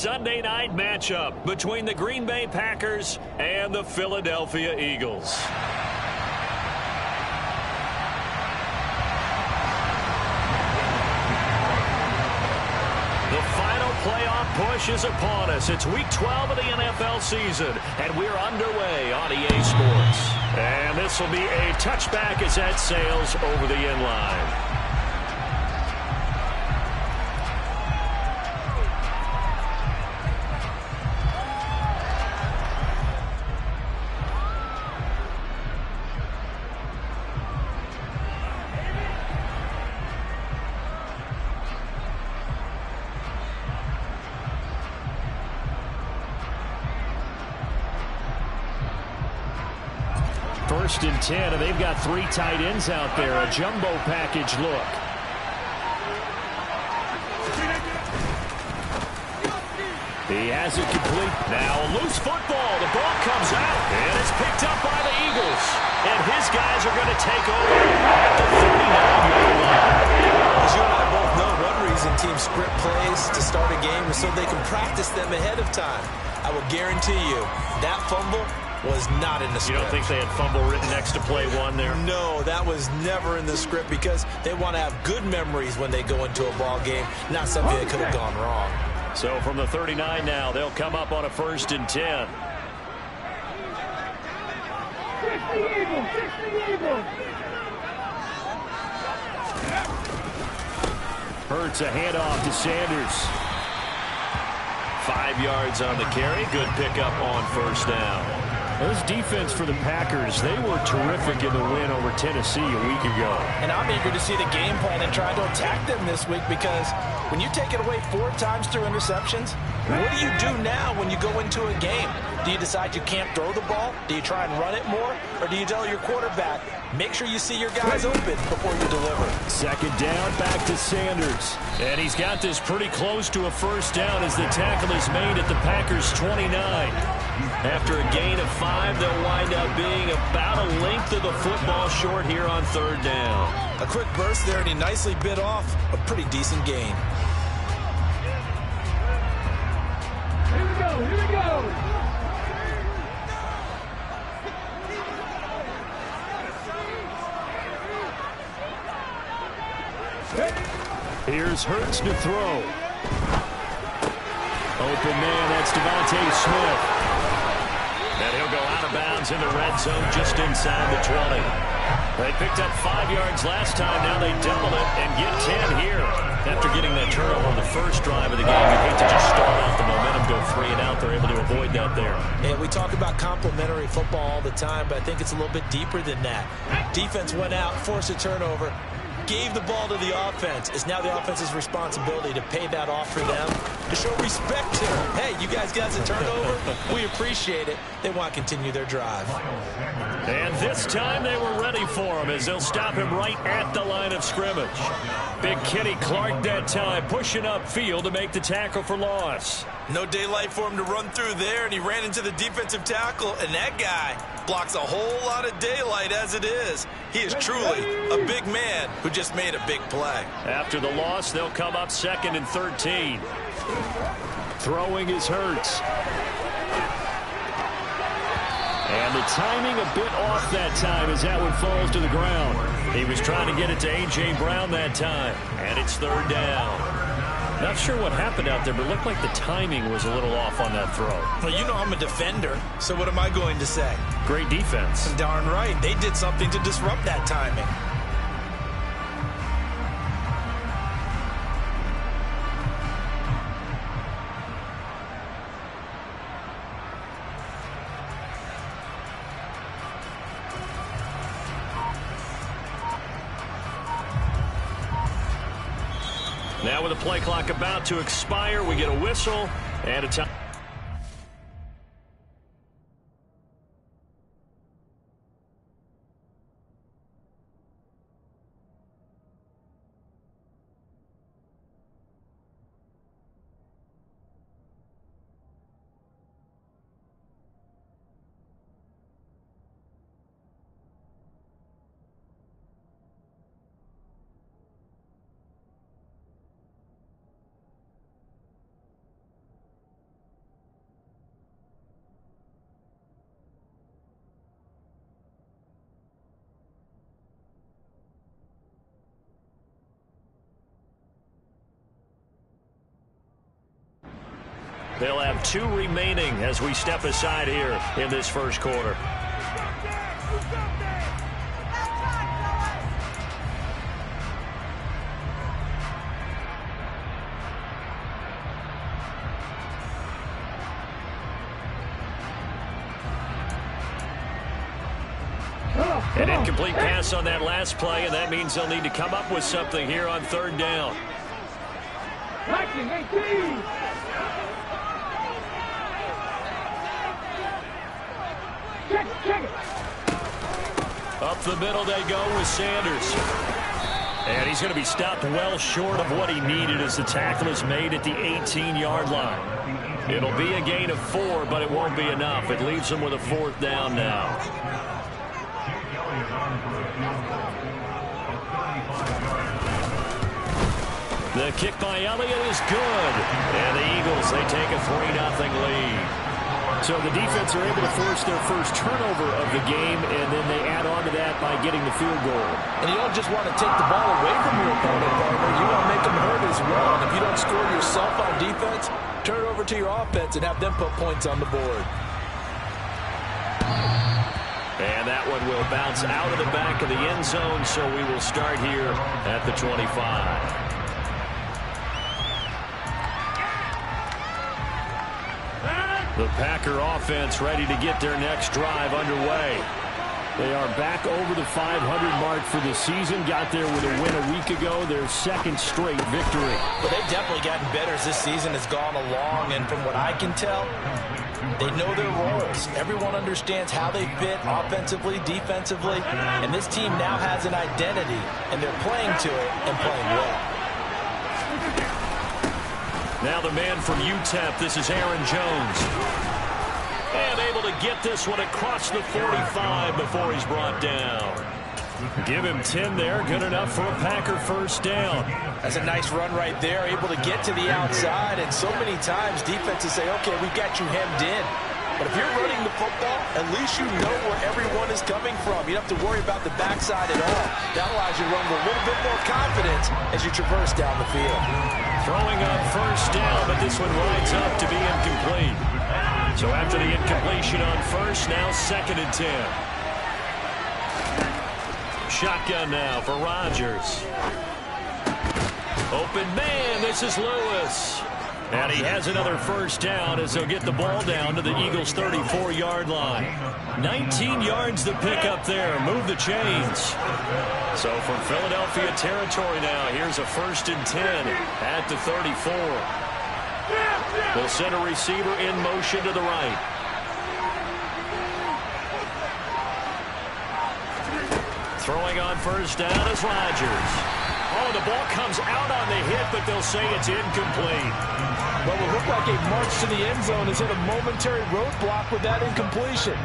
Sunday night matchup between the Green Bay Packers and the Philadelphia Eagles. The final playoff push is upon us. It's week 12 of the NFL season, and we're underway on EA Sports. And this will be a touchback as that sails over the end line. First and 10, and they've got 3 tight ends out there. A jumbo package look. He has it complete. Now a loose football. The ball comes out, and it's picked up by the Eagles. And his guys are going to take over at the 39-yard line. As you and I both know, one reason teams script plays to start a game is so they can practice them ahead of time. I will guarantee you that fumble was not in the script. You don't think they had fumble written next to play 1 there? No, that was never in the script because they want to have good memories when they go into a ball game, not something that could have gone wrong. So from the 39 now, they'll come up on a 1st and 10. 60 Eagles. Hurts a handoff to Sanders. 5 yards on the carry. Good pickup on 1st down. This defense for the Packers, they were terrific in the win over Tennessee a week ago. And I'm eager to see the game plan and try to attack them this week because when you take it away 4 times through interceptions, what do you do now when you go into a game? Do you decide you can't throw the ball? Do you try and run it more? Or do you tell your quarterback, make sure you see your guys open before you deliver? 2nd down, back to Sanders. And he's got this pretty close to a 1st down as the tackle is made at the Packers' 29. After a gain of 5, they'll wind up being about a length of the football short here on 3rd down. A quick burst there, and he nicely bit off a pretty decent gain. Here we go. Here's Hurts to throw. Open man, that's Devontae Smith. And he'll go out of bounds in the red zone just inside the 20. They picked up 5 yards last time. Now they double it and get 10 here. After getting that turnover on the first drive of the game, you hate to just start off the momentum, go 3 and out. They're able to avoid that there. Yeah, we talk about complementary football all the time, but I think it's a little bit deeper than that. Defense went out, forced a turnover, gave the ball to the offense. It's now the offense's responsibility to pay that off for them, to show respect to them. Hey, you guys got a turnover? We appreciate it. They want to continue their drive. And this time they were ready for him as they'll stop him right at the line of scrimmage. Big Kenny Clark that time pushing upfield to make the tackle for loss. No daylight for him to run through there, and he ran into the defensive tackle, and that guy blocks a whole lot of daylight as it is. He is truly a big man who just made a big play. After the loss, they'll come up 2nd and 13. Throwing is Hurts. And the timing a bit off that time as that one falls to the ground. He was trying to get it to A.J. Brown that time. And it's 3rd down. Not sure what happened out there, but it looked like the timing was a little off on that throw. Well, you know I'm a defender, so what am I going to say? Great defense. Darn right. They did something to disrupt that timing. Now with the play clock about to expire, we get a whistle and a time. They'll have 2 remaining as we step aside here in this first quarter. An incomplete pass on that last play, and that means they'll need to come up with something here on 3rd down. Up the middle they go with Sanders. And he's going to be stopped well short of what he needed as the tackle is made at the 18-yard line. It'll be a gain of 4, but it won't be enough. It leaves him with a 4th down now. The kick by Elliott is good. And the Eagles, they take a 3-0 lead. So the defense are able to force their first turnover of the game, and then they add on to that by getting the field goal. And you don't just want to take the ball away from your opponent, partner. You want to make them hurt as well. And if you don't score yourself on defense, turn it over to your offense and have them put points on the board. And that one will bounce out of the back of the end zone, so we will start here at the 25. The Packer offense ready to get their next drive underway. They are back over the 500 mark for the season. Got there with a win a week ago, their 2nd straight victory. But they've definitely gotten better as this season has gone along, and from what I can tell, they know their roles. Everyone understands how they fit offensively, defensively, and this team now has an identity, and they're playing to it and playing well. Now the man from UTEP, this is Aaron Jones. And able to get this one across the 45 before he's brought down. Give him 10 there, good enough for a Packer 1st down. That's a nice run right there, able to get to the outside, and so many times defenses say, okay, we've got you hemmed in. But if you're running the football, at least you know where everyone is coming from. You don't have to worry about the backside at all. That allows you to run with a little bit more confidence as you traverse down the field. Throwing on 1st down, but this one rides up to be incomplete. So after the incompletion on 1st, now 2nd and 10. Shotgun now for Rodgers. Open man, this is Lewis. And he has another 1st down as they'll get the ball down to the Eagles' 34-yard line. 19 yards to pick up there. Move the chains. So from Philadelphia territory now, here's a 1st and 10 at the 34. They'll send a receiver in motion to the right. Throwing on 1st down is Rodgers. Oh, the ball comes out on the hit, but they'll say it's incomplete. What will look like a march to the end zone is hit a momentary roadblock with that incompletion.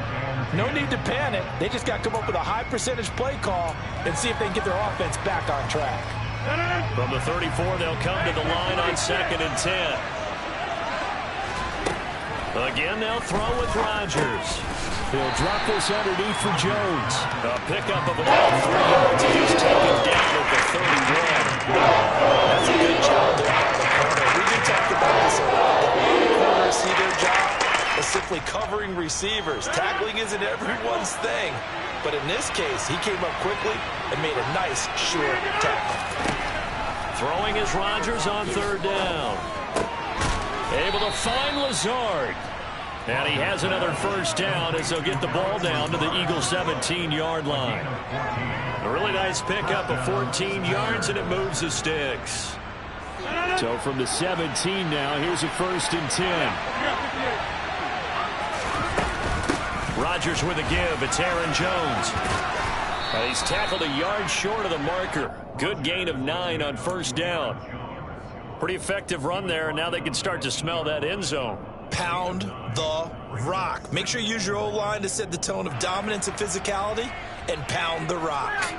No need to panic. They just got to come up with a high percentage play call and see if they can get their offense back on track. From the 34, they'll come to the line on 2nd and 10. Again, they'll throw with Rodgers. He'll drop this underneath for Jones. A pickup of about 3 yards. He's taken down at the 31. That's a good job there by the corner. We did talk about this a lot. The corners see their job as simply covering receivers. Tackling isn't everyone's thing. But in this case, he came up quickly and made a nice, short tackle. Throwing is Rodgers on 3rd down. Able to find Lazard. And he has another 1st down as they'll get the ball down to the Eagles' 17-yard line. A really nice pickup of 14 yards, and it moves the sticks. So from the 17 now, here's a 1st and 10. Rodgers with a give. It's Aaron Jones. He's tackled a yard short of the marker. Good gain of 9 on 1st down. Pretty effective run there, and now they can start to smell that end zone. Pound the rock. Make sure you use your O-line to set the tone of dominance and physicality, and pound the rock.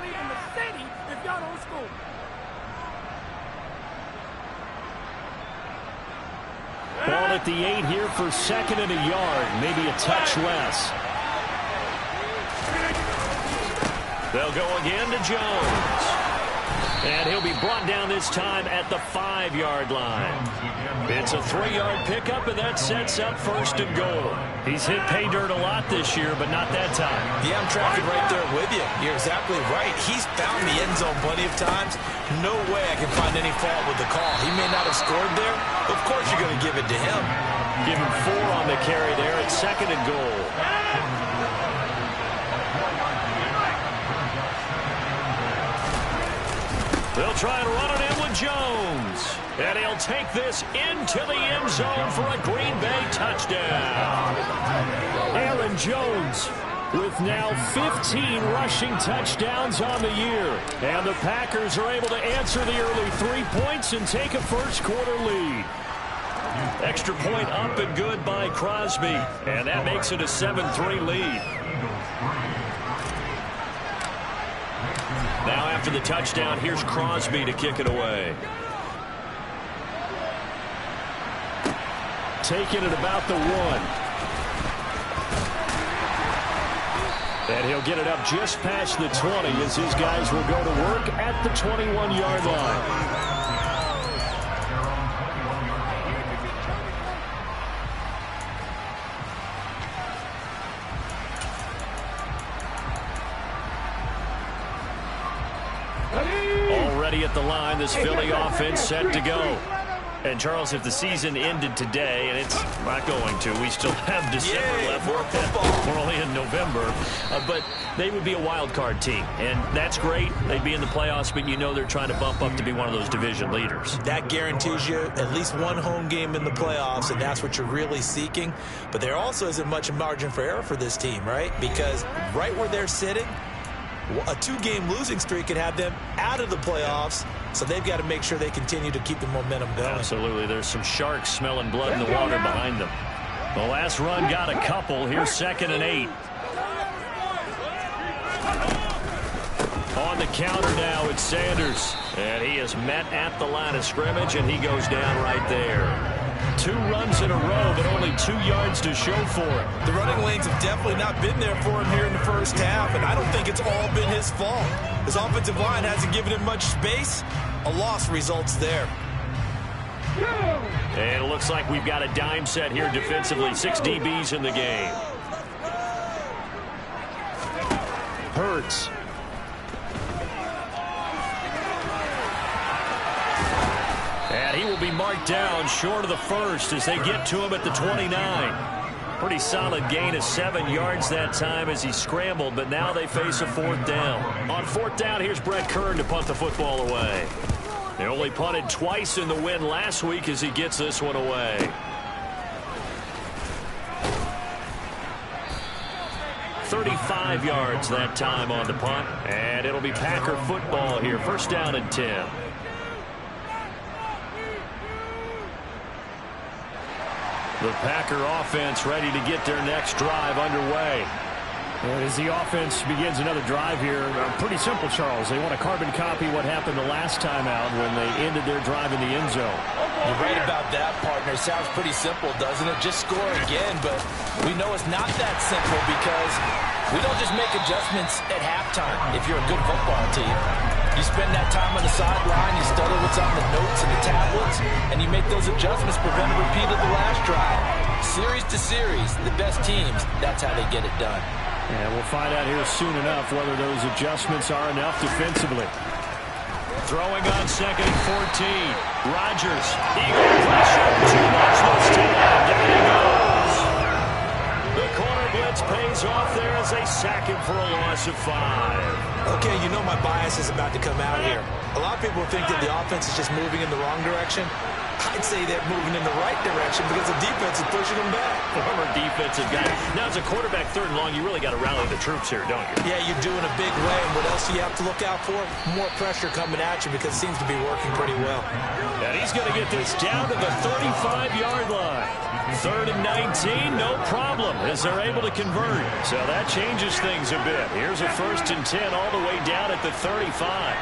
Ball at the 8 here for 2nd and a yard, maybe a touch less. They'll go again to Jones. And he'll be brought down this time at the 5-yard line. It's a 3-yard pickup, and that sets up 1st and goal. He's hit pay dirt a lot this year, but not that time. Yeah, I'm tracking right there with you. You're exactly right. He's found the end zone plenty of times. No way I can find any fault with the call. He may not have scored there. Of course you're going to give it to him. Give him 4 on the carry there at 2nd and goal. They'll try and run it in with Jones. And he'll take this into the end zone for a Green Bay touchdown. Aaron Jones with now 15 rushing touchdowns on the year. And the Packers are able to answer the early 3 points and take a first-quarter lead. Extra point up and good by Crosby. And that makes it a 7-3 lead. Now after the touchdown, here's Crosby to kick it away. Taking it about the 1. And he'll get it up just past the 20 as his guys will go to work at the 21-yard line. Already at the line, this Philly offense set to go. And, Charles, if the season ended today, and it's not going to, we still have December left. We're only in November. But they would be a wild card team. And that's great. They'd be in the playoffs, but you know they're trying to bump up to be one of those division leaders. That guarantees you at least one home game in the playoffs, and that's what you're really seeking. But there also isn't much margin for error for this team, right? Because right where they're sitting, a 2-game losing streak could have them out of the playoffs, so they've got to make sure they continue to keep the momentum going. Absolutely. There's some sharks smelling blood in the water behind them. The last run got a couple. Here's 2nd and 8. On the counter now, it's Sanders. And he is met at the line of scrimmage, and he goes down right there. 2 runs in a row, but only 2 yards to show for it. The running lanes have definitely not been there for him here in the first half, and I don't think it's all been his fault. His offensive line hasn't given him much space. A loss results there. And it looks like we've got a dime set here defensively. 6 DBs in the game. Hurts. And he will be marked down short of the first as they get to him at the 29. Pretty solid gain of 7 yards that time as he scrambled, but now they face a 4th down. On 4th down, here's Brett Kern to punt the football away. They only punted twice in the win last week as he gets this one away. 35 yards that time on the punt, and it'll be Packer football here. 1st down and 10. The Packer offense ready to get their next drive underway. As the offense begins another drive here, pretty simple, Charles. They want to carbon copy what happened the last time out when they ended their drive in the end zone. You're right about that, partner. Sounds pretty simple, doesn't it? Just score again, but we know it's not that simple because we don't just make adjustments at halftime if you're a good football team. You spend that time on the sideline, you study what's on the notes and the tablets, and you make those adjustments, prevent a repeat of the last drive. Series to series, the best teams, that's how they get it done. And we'll find out here soon enough whether those adjustments are enough defensively. Throwing on 2nd and 14. Rodgers. Eagle pressure. Too much this time. Down he goes. The corner blitz pays off there as they sack him for a loss of 5. Okay, you know my bias is about to come out here. A lot of people think that the offense is just moving in the wrong direction. I'd say they're moving in the right direction because the defense is pushing them back. Former defensive guy. Now, as a quarterback 3rd and long, you really got to rally the troops here, don't you? Yeah, you do in a big way. And what else do you have to look out for? More pressure coming at you because it seems to be working pretty well. And he's going to get this down to the 35-yard line. 3rd and 19, no problem, as they're able to convert. So that changes things a bit. Here's a 1st and 10 all the way down at the 35.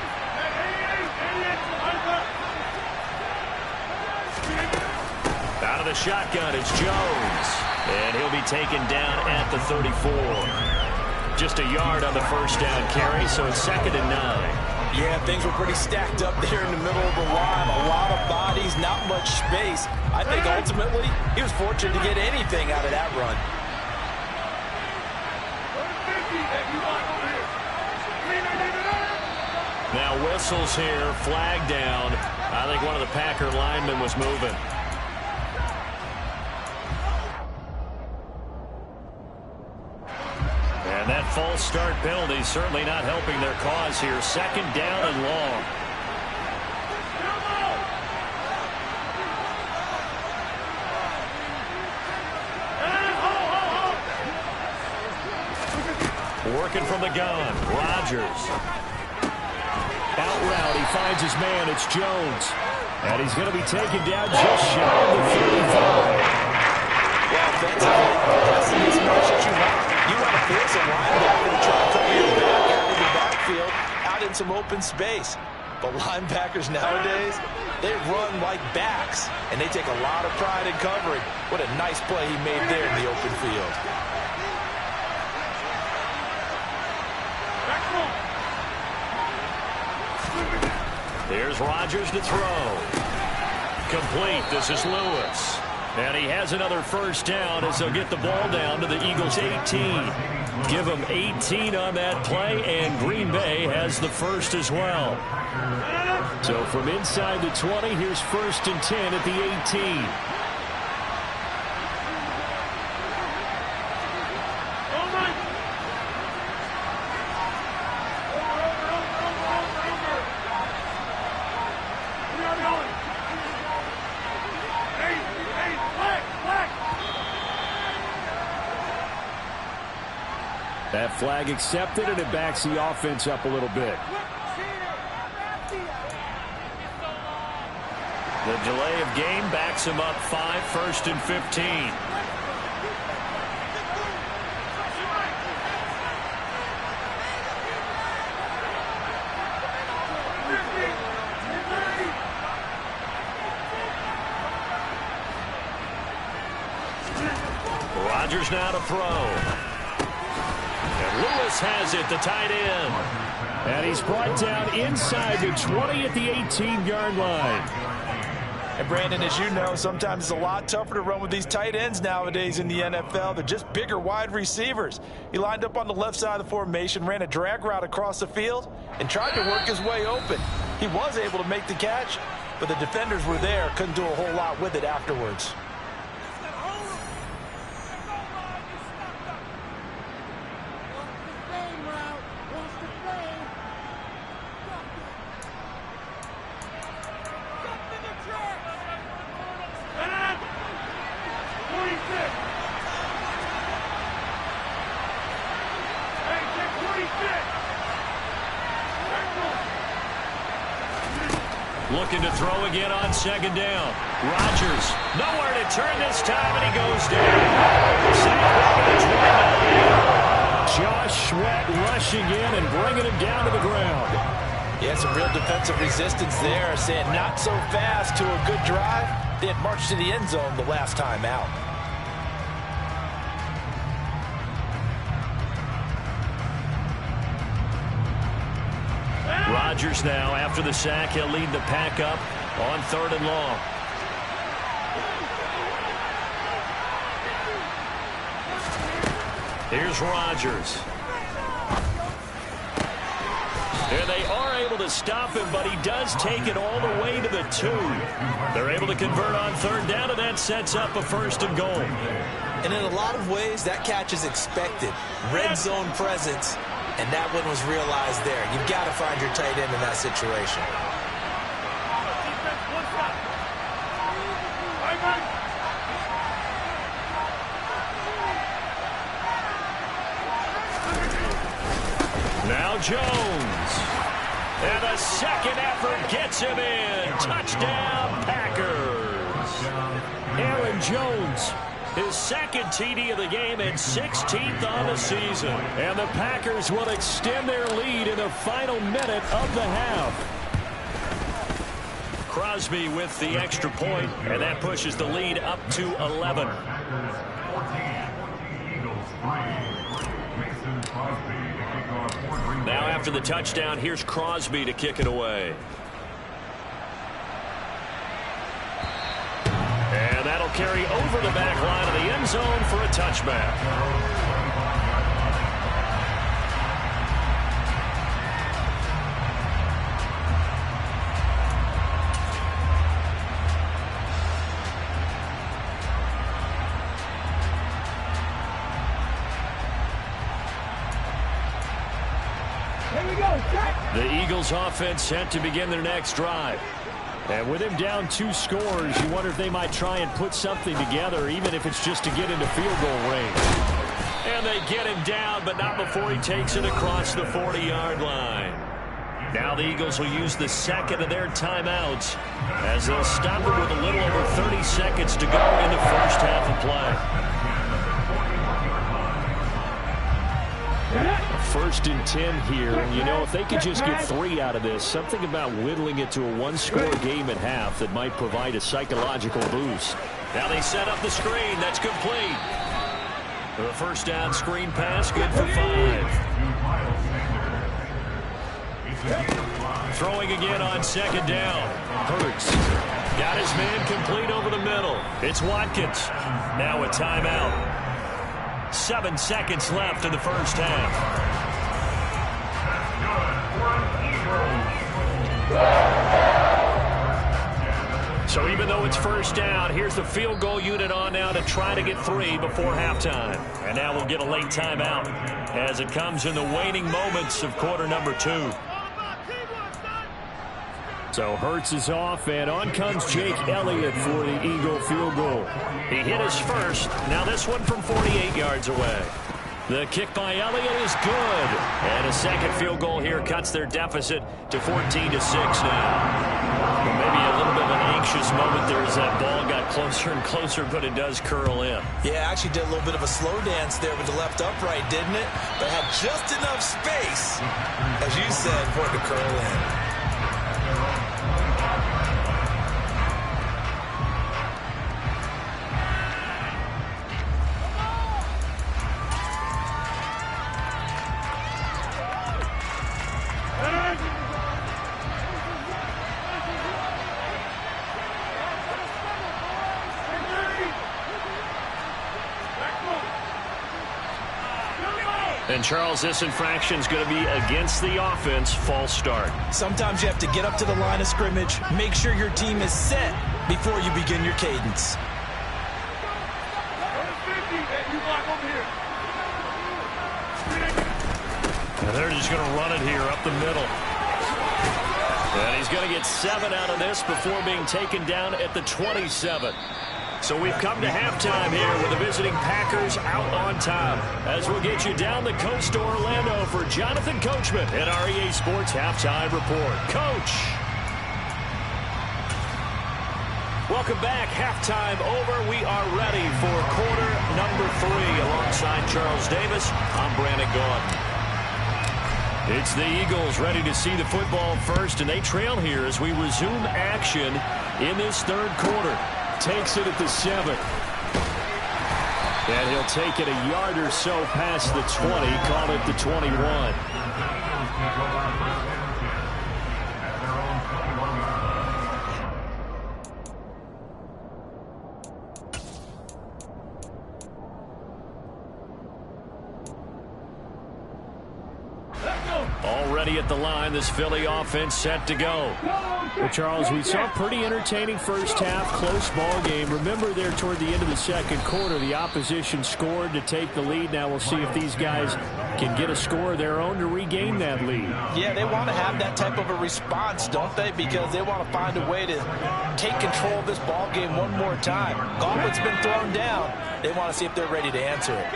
Out of the shotgun, it's Jones. And he'll be taken down at the 34. Just a yard on the 1st down carry, so it's 2nd and 9. Yeah, things were pretty stacked up there in the middle of the line. A lot of bodies, not much space. I think ultimately he was fortunate to get anything out of that run. Now whistles here, flag down. I think one of the Packer linemen was moving. And that false start penalty certainly not helping their cause here. Second down and long. Working from the gun, Rodgers. Out route, he finds his man, it's Jones. And he's going to be taken down just shy of the 35. Well, offensively, that's the mismatch that you want. You want to force a linebacker to try to cover your back out of the backfield, out in some open space. But linebackers nowadays, they run like backs, and they take a lot of pride in covering. What a nice play he made there in the open field. Here's Rodgers to throw. Complete. This is Lewis. And he has another first down as they'll get the ball down to the Eagles' 18. Give them 18 on that play, and Green Bay has the first as well. So from inside the 20, here's 1st and 10 at the 18. That flag accepted, and it backs the offense up a little bit. The delay of game backs him up 5, 1st and 15. Rodgers now to throw. And Lewis has it, the tight end. And he's brought down inside the 20 at the 18-yard line. And Brandon, as you know, sometimes it's a lot tougher to run with these tight ends nowadays in the NFL. They're just bigger wide receivers. He lined up on the left side of the formation, ran a drag route across the field, and tried to work his way open. He was able to make the catch, but the defenders were there, couldn't do a whole lot with it afterwards. Looking to throw again on 2nd down. Rodgers, nowhere to turn this time, and he goes down. Josh Sweat rushing in and bringing him down to the ground. Yeah, some real defensive resistance there, saying not so fast to a good drive. They had marched to the end zone the last time out. Rodgers now, after the sack, he'll lead the pack up on 3rd and long. Here's Rodgers. And they are able to stop him, but he does take it all the way to the 2. They're able to convert on 3rd down, and that sets up a 1st and goal. And in a lot of ways, that catch is expected. Red zone presence. And that one was realized there. You've got to find your tight end in that situation. Now Jones. And a second effort gets him in. Touchdown, Packers. Aaron Jones. His 2nd TD of the game and 16th on the season. And the Packers will extend their lead in the final minute of the half. Crosby with the extra point, and that pushes the lead up to 11. Now after the touchdown, here's Crosby to kick it away. And that'll carry over the back line of the end zone for a touchback. The Eagles offense set to begin their next drive. And with him down 2 scores, you wonder if they might try and put something together, even if it's just to get into field goal range. And they get him down, but not before he takes it across the 40-yard line. Now the Eagles will use the second of their timeouts as they'll stop it with a little over 30 seconds to go in the first half of play. First and 10 here, and you know, if they could just get 3 out of this, something about whittling it to a 1-score game at half that might provide a psychological boost. Now they set up the screen. That's complete. The first down screen pass, good for 5. Throwing again on second down. Hurts. Got his man complete over the middle. It's Watkins. Now a timeout. 7 seconds left in the first half. So even though it's first down, here's the field goal unit on now to try to get 3 before halftime. And now we'll get a late timeout as it comes in the waning moments of quarter number 2. So Hurts is off, and on comes Jake Elliott for the Eagle field goal. He hit his first. Now this one from 48 yards away. The kick by Elliott is good. And a second field goal here cuts their deficit to 14-6 now. Maybe a little bit of an anxious moment there as that ball got closer and closer, but it does curl in. Yeah, actually did a little bit of a slow dance there with the left upright, didn't it? But had just enough space, as you said, for it to curl in. And, Charles, this infraction is going to be against the offense. False start. Sometimes you have to get up to the line of scrimmage, make sure your team is set before you begin your cadence. And they're just going to run it here up the middle. And he's going to get 7 out of this before being taken down at the 27. So we've come to halftime here with the visiting Packers out on top. As we'll get you down the coast to Orlando for Jonathan Coachman at our EA Sports Halftime Report. Coach. Welcome back. Halftime over. We are ready for quarter number 3 alongside Charles Davis. I'm Brandon Gaudin. It's the Eagles ready to see the football first, and they trail here as we resume action in this third quarter. Takes it at the 7. And he'll take it a yard or so past the 20, call it the 21. Already at the line, this Philly offense set to go. Well, Charles, we saw a pretty entertaining first half, close ball game. Remember there toward the end of the second quarter, the opposition scored to take the lead. Now we'll see if these guys can get a score of their own to regain that lead. Yeah, they want to have that type of a response, don't they? Because they want to find a way to take control of this ball game one more time. Gauntlet's been thrown down. They want to see if they're ready to answer it.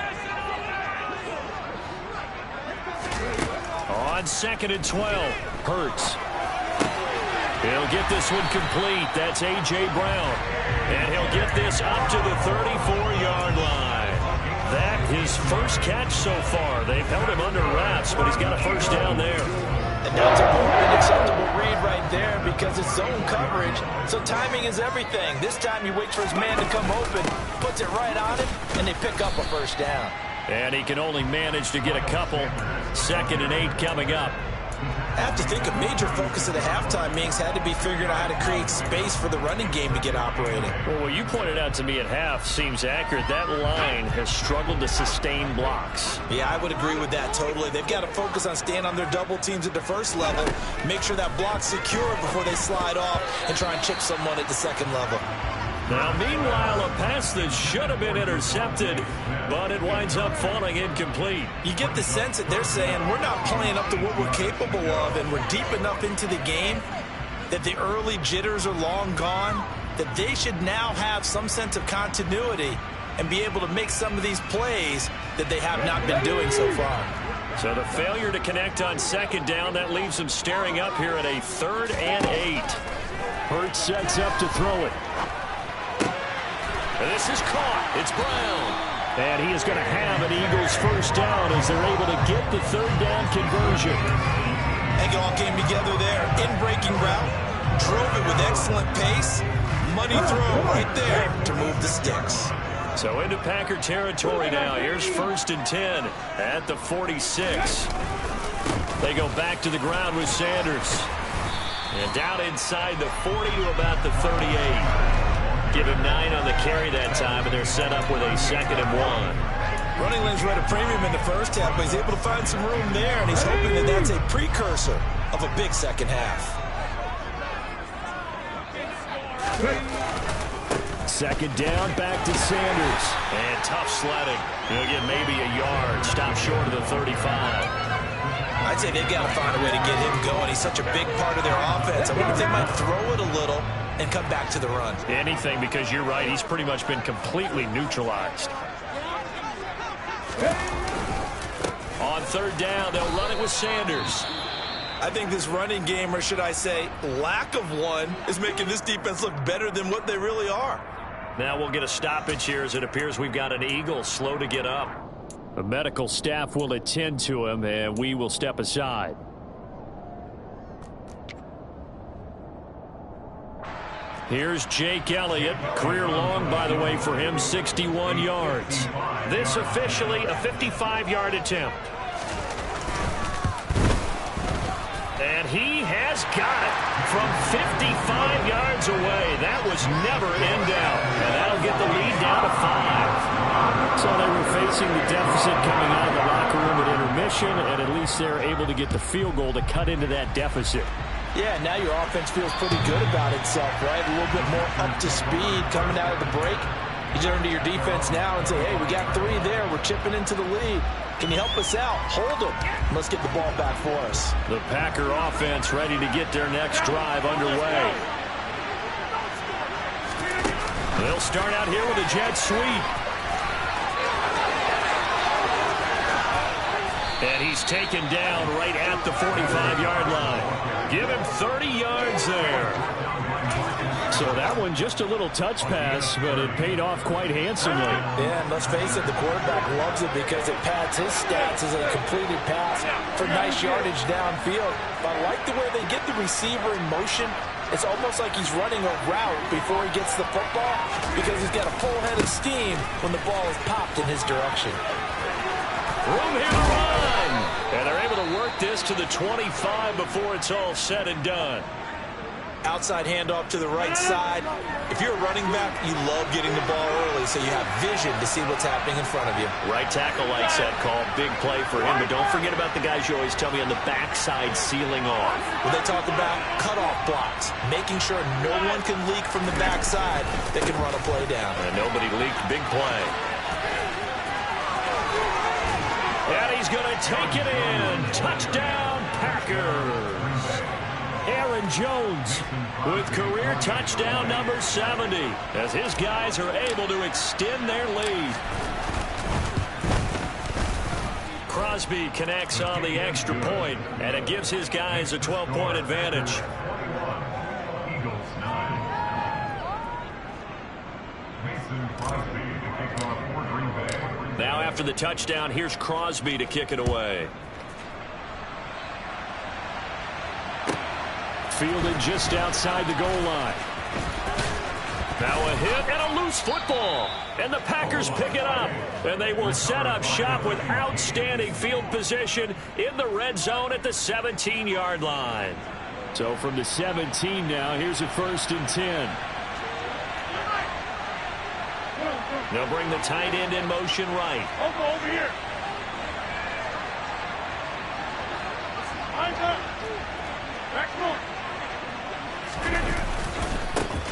On 2nd and 12, Hurts. He'll get this one complete. That's A.J. Brown. And he'll get this up to the 34-yard line. That his first catch so far. They've held him under wraps, but he's got a first down there. And that's a more than acceptable read right there because it's zone coverage. So timing is everything. This time he waits for his man to come open, puts it right on him, and they pick up a first down. And he can only manage to get a couple. 2nd and 8 coming up. I have to think a major focus at the halftime means had to be figuring out how to create space for the running game to get operating. Well, what you pointed out to me at half seems accurate. That line has struggled to sustain blocks. Yeah, I would agree with that totally. They've got to focus on staying on their double teams at the first level, make sure that block's secure before they slide off and try and chip someone at the second level. Now, meanwhile, a pass that should have been intercepted, but it winds up falling incomplete. You get the sense that they're saying we're not playing up to what we're capable of, and we're deep enough into the game that the early jitters are long gone, that they should now have some sense of continuity and be able to make some of these plays that they have not been doing so far. So the failure to connect on 2nd down, that leaves them staring up here at a 3rd and 8. Hurts sets up to throw it. This is caught. It's Brown. And he is going to have an Eagles first down as they're able to get the 3rd down conversion. They all came together there. In-breaking route. Drove it with excellent pace. Money throw right there to move the sticks. So into Packer territory now. Here's 1st and 10 at the 46. They go back to the ground with Sanders. And down inside the 40 to about the 38. Give him 9 on the carry that time, and they're set up with a 2nd and 1. Running lanes were at a premium in the first half, but he's able to find some room there, and he's hoping that that's a precursor of a big second half. 2nd down, back to Sanders. And tough sledding. He'll get maybe a yard. Stop short of the 35. I'd say they've got to find a way to get him going. He's such a big part of their offense. I wonder if they might throw it a little and come back to the run. Anything, because you're right. He's pretty much been completely neutralized. On 3rd down, they'll run it with Sanders. I think this running game, or should I say lack of one, is making this defense look better than what they really are. Now we'll get a stoppage here as it appears we've got an Eagle slow to get up. The medical staff will attend to him, and we will step aside. Here's Jake Elliott. Career long, by the way, for him, 61 yards. This officially a 55-yard attempt. And he has got it from 55 yards away. That was never in doubt. And that'll get the lead down to 5. So they were facing the deficit coming out of the locker room at intermission, and at least they're able to get the field goal to cut into that deficit. Yeah, now your offense feels pretty good about itself, right? A little bit more up to speed coming out of the break. You turn to your defense now and say, hey, we got 3 there. We're chipping into the lead. Can you help us out? Hold them. Let's get the ball back for us. The Packer offense ready to get their next drive underway. They'll start out here with a jet sweep. And he's taken down right at the 45-yard line. Give him 30 yards there. So that one just a little touch pass, but it paid off quite handsomely. Yeah, and let's face it, the quarterback loves it because it pads his stats as a completed pass for nice yardage downfield. But I like the way they get the receiver in motion. It's almost like he's running a route before he gets the football because he's got a full head of steam when the ball is popped in his direction. Room here to run. And they're able to work this to the 25 before it's all said and done. Outside handoff to the right side. If you're a running back, you love getting the ball early so you have vision to see what's happening in front of you. Right tackle likes that call. Big play for him. But don't forget about the guys you always tell me on the backside sealing off. When they talk about cutoff blocks, making sure no one can leak from the backside that can run a play down. And nobody leaked. Big play. And he's going to take it in. Touchdown, Packers. Aaron Jones with career touchdown number 70 as his guys are able to extend their lead. Crosby connects on the extra point, and it gives his guys a 12-point advantage. Now after the touchdown, here's Crosby to kick it away. Fielded just outside the goal line. Now a hit and a loose football. And the Packers pick it up. And they will set up shop with outstanding field position in the red zone at the 17-yard line. So from the 17 now, here's a 1st and 10. They'll bring the tight end in motion right. Over here.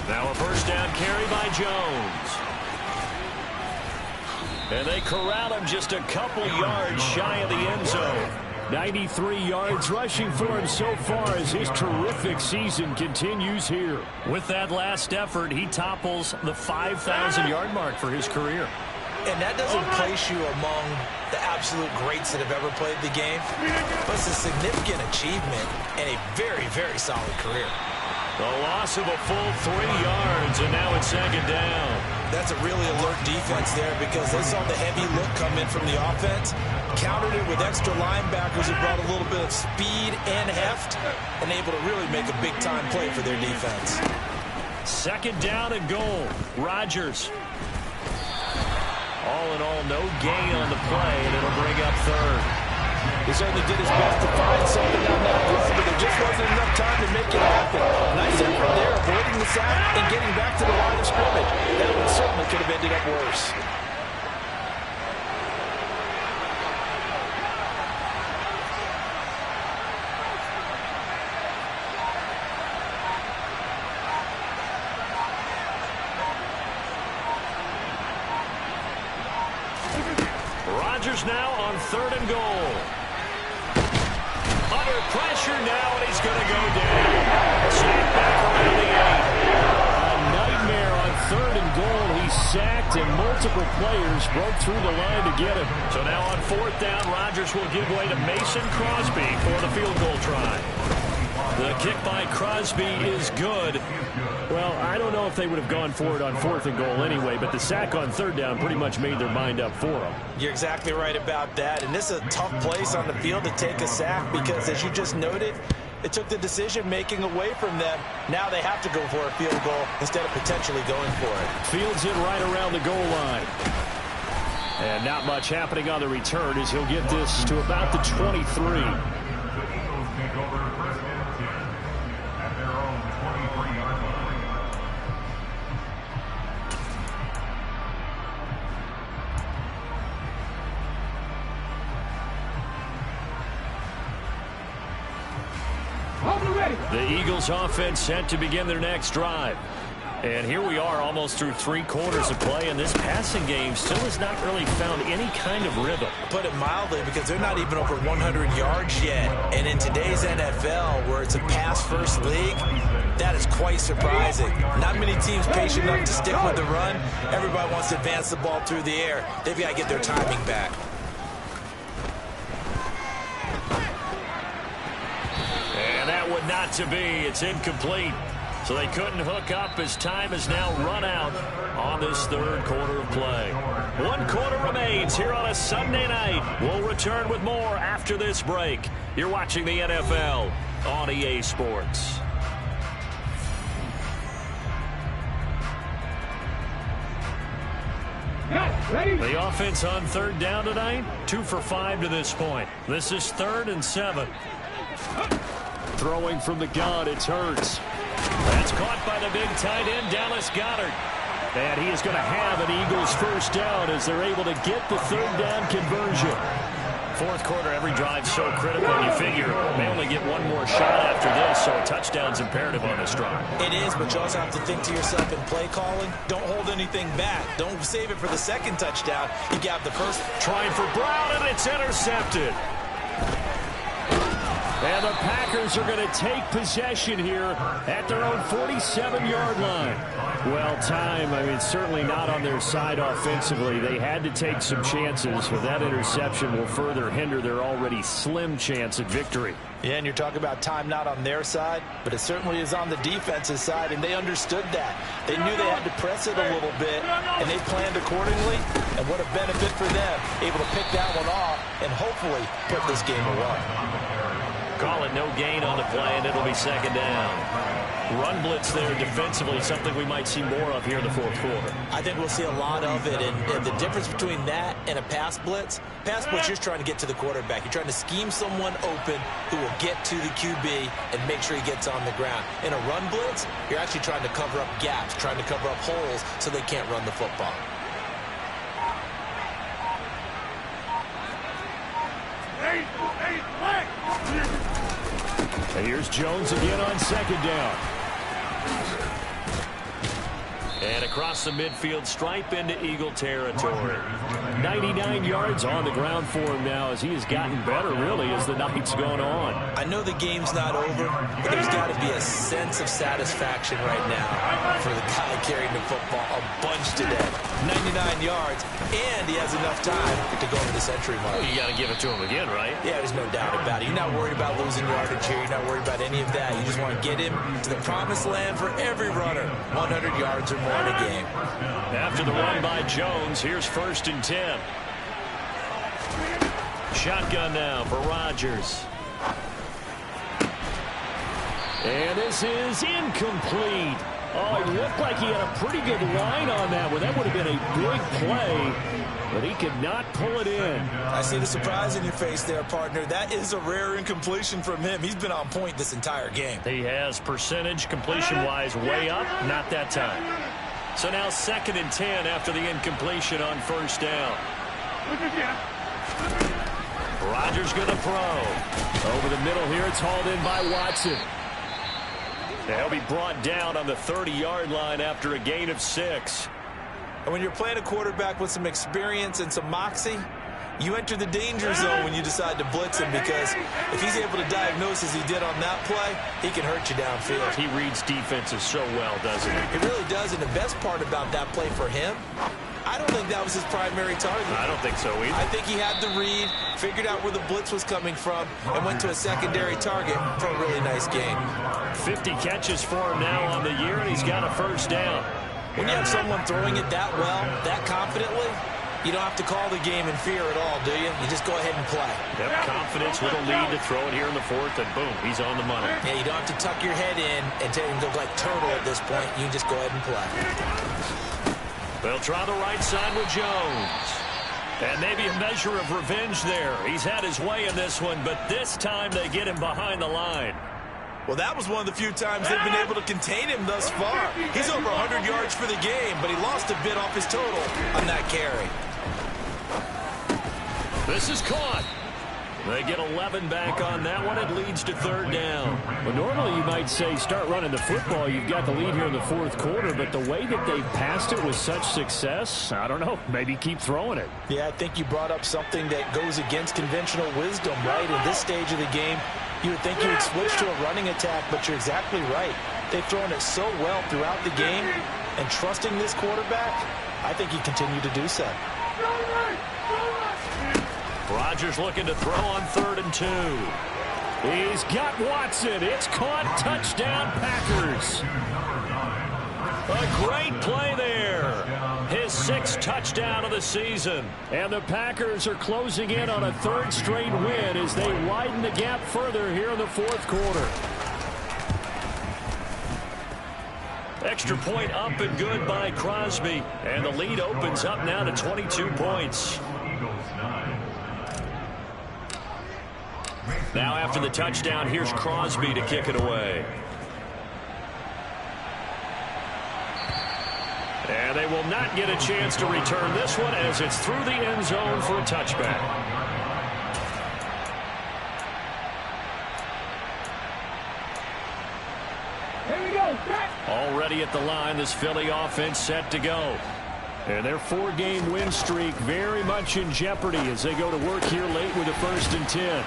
Now a first down carry by Jones. And they corral him just a couple yards shy of the end zone. 93 yards rushing for him so far as his terrific season continues here. With that last effort, he topples the 5,000-yard mark for his career. And that doesn't place you among the absolute greats that have ever played the game, but it's a significant achievement and a very, very solid career. The loss of a full 3 yards, and now it's 2nd down. That's a really alert defense there because they saw the heavy look come in from the offense, countered it with extra linebackers who brought a little bit of speed and heft, and able to really make a big-time play for their defense. 2nd down and goal. Rodgers. All in all, no gain on the play, and it'll bring up 3rd. He certainly did his best to find something on that run, but there just wasn't enough time to make it happen. Nice effort there, avoiding the sack and getting back to the line of scrimmage. That one certainly could have ended up worse. Rodgers now on 3rd and goal. Under pressure now, and he's going to go down. Sacked back around the 8. A nightmare on 3rd and goal. He's sacked, and multiple players broke through the line to get him. So now on 4th down, Rodgers will give way to Mason Crosby for the field goal try. The kick by Crosby is good. Well, I don't know if they would have gone for it on 4th and goal anyway, but the sack on 3rd down pretty much made their mind up for them. You're exactly right about that, and this is a tough place on the field to take a sack because, as you just noted, it took the decision-making away from them. Now they have to go for a field goal instead of potentially going for it. Fields it right around the goal line. And not much happening on the return as he'll get this to about the 23. The Eagles offense set to begin their next drive. And here we are almost through 3 quarters of play, and this passing game still has not really found any kind of rhythm. Put it mildly, because they're not even over 100 yards yet. And in today's NFL, where it's a pass-first league, that is quite surprising. Not many teams patient enough to stick with the run. Everybody wants to advance the ball through the air. They've got to get their timing back. And that would not to be. It's incomplete. So they couldn't hook up as time has now run out on this 3rd quarter of play. 1 quarter remains here on a Sunday night. We'll return with more after this break. You're watching the NFL on EA Sports. The offense on 3rd down tonight, 2 for 5 to this point. This is 3rd and 7. Throwing from the gun, it's Hurts. That's caught by the big tight end, Dallas Goedert. And he is going to have an Eagles first down as they're able to get the 3rd down conversion. 4th quarter, every drive's so critical, and you figure they only get one more shot after this, so a touchdown's imperative on this drive. It is, but you also have to think to yourself in play calling, don't hold anything back. Don't save it for the 2nd touchdown. You got the first. Trying for Brown, and it's intercepted. And the Packers are going to take possession here at their own 47-yard line. Well, certainly not on their side offensively. They had to take some chances, but that interception will further hinder their already slim chance at victory. Yeah, and you're talking about time not on their side, but it certainly is on the defensive side, and they understood that. They knew they had to press it a little bit, and they planned accordingly, and what a benefit for them, able to pick that one off and hopefully put this game away. Call it no gain on the play, and it'll be second down. Run blitz there defensively, something we might see more of here in the fourth quarter. I think we'll see a lot of it, and the difference between that and a pass blitz, you're just trying to get to the quarterback. You're trying to scheme someone open who will get to the QB and make sure he gets on the ground. In a run blitz, you're actually trying to cover up gaps, trying to cover up holes so they can't run the football. And here's Jones again on second down. And across the midfield stripe into Eagle territory. 99 yards on the ground for him now as he has gotten better, really, as the night's gone on. I know the game's not over, but there's got to be a sense of satisfaction right now for the guy carrying the football a bunch today. 99 yards, and he has enough time to go into the century mark. Well, you got to give it to him again, right? Yeah, there's no doubt about it. You're not worried about losing yardage here. You're not worried about any of that. You just want to get him to the promised land for every runner. 100 yards or more in a game. After the run by Jones, here's 1st and 10. Shotgun now for Rodgers. And this is incomplete. Oh, it looked like he had a pretty good line on that one. That would have been a big play, but he could not pull it in. I see the surprise in your face there, partner. That is a rare incompletion from him. He's been on point this entire game. He has percentage completion-wise way up, not that time. So now 2nd and 10 after the incompletion on 1st down. Rodgers going to throw. Over the middle here, it's hauled in by Watson. He'll be brought down on the 30-yard line after a gain of 6. And when you're playing a quarterback with some experience and some moxie, you enter the danger zone when you decide to blitz him, because if he's able to diagnose as he did on that play, he can hurt you downfield. He reads defenses so well, doesn't he? He really does, and the best part about that play for him, I don't think that was his primary target. I don't think so either. I think he had the read, figured out where the blitz was coming from, and went to a secondary target for a really nice game. 50 catches for him now on the year, and he's got a 1st down. When you have someone throwing it that well, that confidently, you don't have to call the game in fear at all, do you? You just go ahead and play. Yep, confidence with a lead to throw it here in the 4th, and boom, he's on the money. Yeah, you don't have to tuck your head in and take him go like turtle at this point. You can just go ahead and play. They'll try the right side with Jones. And maybe a measure of revenge there. He's had his way in this one, but this time they get him behind the line. Well, that was one of the few times they've been able to contain him thus far. He's over 100 yards for the game, but he lost a bit off his total on that carry. This is caught. They get 11 back on that one. It leads to 3rd down. Well, normally you might say start running the football. You've got the lead here in the 4th quarter, but the way that they've passed it with such success, I don't know, maybe keep throwing it. Yeah, I think you brought up something that goes against conventional wisdom, right? In this stage of the game, you would think you would switch to a running attack, but you're exactly right. They've thrown it so well throughout the game, and trusting this quarterback, I think he continued to do so. Rodgers looking to throw on 3rd and 2. He's got Watson. It's caught. Touchdown, Packers. A great play there. His 6th touchdown of the season. And the Packers are closing in on a 3rd straight win as they widen the gap further here in the 4th quarter. Extra point up and good by Crosby. And the lead opens up now to 22 points. Now after the touchdown, here's Crosby to kick it away. And they will not get a chance to return this one as it's through the end zone for a touchback. Here we go, set. Already at the line, this Philly offense set to go. And their 4-game win streak very much in jeopardy as they go to work here late with a 1st and 10.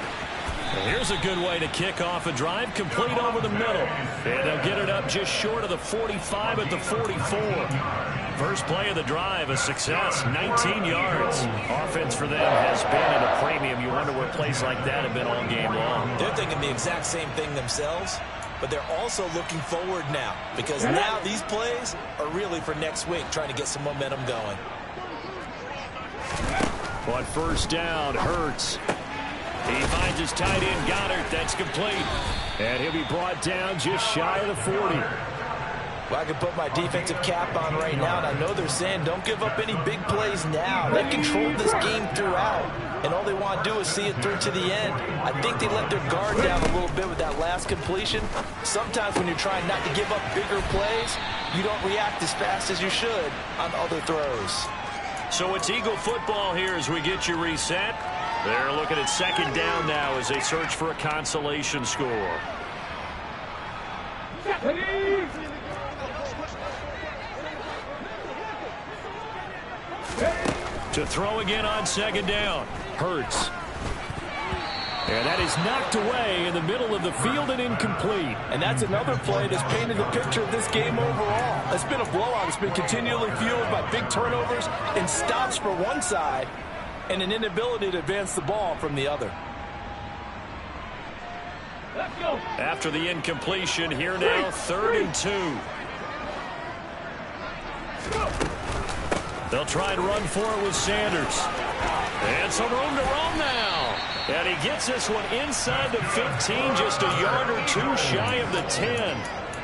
Here's a good way to kick off a drive, complete over the middle. And they'll get it up just short of the 45 at the 44. First play of the drive, a success, 19 yards. Offense for them has been at a premium. You wonder where plays like that have been all game long. They're thinking the exact same thing themselves, but they're also looking forward now, because now these plays are really for next week, trying to get some momentum going. On 1st down, Hurts. He finds his tight end, Goddard. That's complete. And he'll be brought down just shy of the 40. Well, I can put my defensive cap on right now, and I know they're saying don't give up any big plays now. They controlled this game throughout, and all they want to do is see it through to the end. I think they let their guard down a little bit with that last completion. Sometimes when you're trying not to give up bigger plays, you don't react as fast as you should on other throws. So it's Eagle football here as we get you reset. They're looking at second down now as they search for a consolation score. To throw again on second down. Hurts. And that is knocked away in the middle of the field and incomplete. And that's another play that's painted the picture of this game overall. It's been a blowout. It's been continually fueled by big turnovers and stops for one side and an inability to advance the ball from the other. Let's go. After the incompletion, here now, 3rd and 2. They'll try and run for it with Sanders. And some room to roam now. And he gets this one inside the 15, just a yard or two shy of the 10.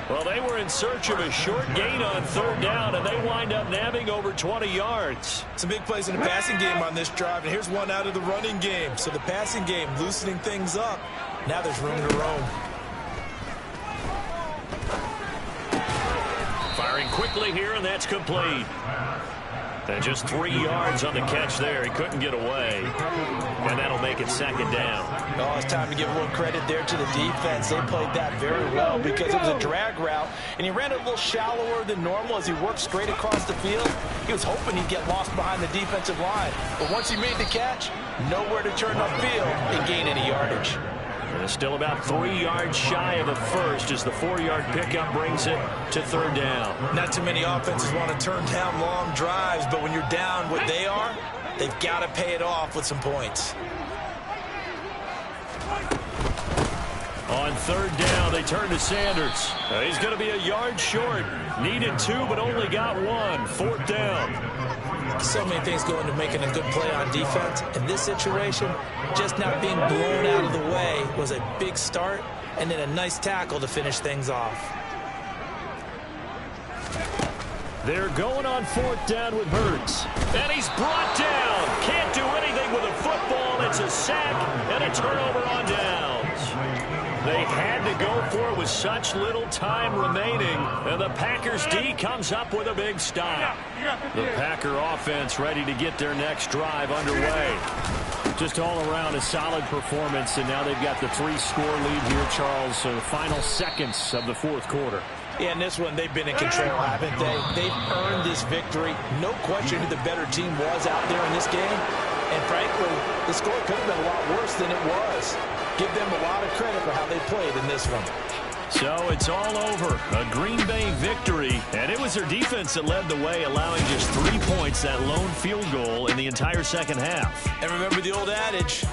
Well, they were in search of a short gain on 3rd down, and they wind up nabbing over 20 yards. Some big plays in the passing game on this drive, and here's one out of the running game. So the passing game loosening things up. Now there's room to roam. Firing quickly here, and that's complete. And just 3 yards on the catch there. He couldn't get away. And that'll make it second down. Oh, it's time to give a little credit there to the defense. They played that very well because it was a drag route, and he ran it a little shallower than normal as he worked straight across the field. He was hoping he'd get lost behind the defensive line. But once he made the catch, nowhere to turn upfield and gain any yardage. And still about 3 yards shy of the first as the 4-yard pickup brings it to 3rd down. Not too many offenses want to turn down long drives, but when you're down what they are, they've got to pay it off with some points. On 3rd down, they turn to Sanders. He's going to be a yard short. Needed 2, but only got 1. 4th down. So many things go into making a good play on defense. In this situation, just not being blown out of the way was a big start, and then a nice tackle to finish things off. They're going on 4th down with Hurts. And he's brought down. Can't do anything with a football. It's a sack and a turnover on downs. They had to go for it with such little time remaining. And the Packers D comes up with a big stop. The Packer offense ready to get their next drive underway. Just all around a solid performance, and now they've got the 3-score lead here, Charles. So the final seconds of the 4th quarter. Yeah, in this one, they've been in control, haven't they? They've earned this victory. No question who the better team was out there in this game. And frankly, the score could have been a lot worse than it was. Give them a lot of credit for how they played in this one. So it's all over. A Green Bay victory. And it was their defense that led the way, allowing just 3 points, that lone field goal in the entire second half. And remember the old adage,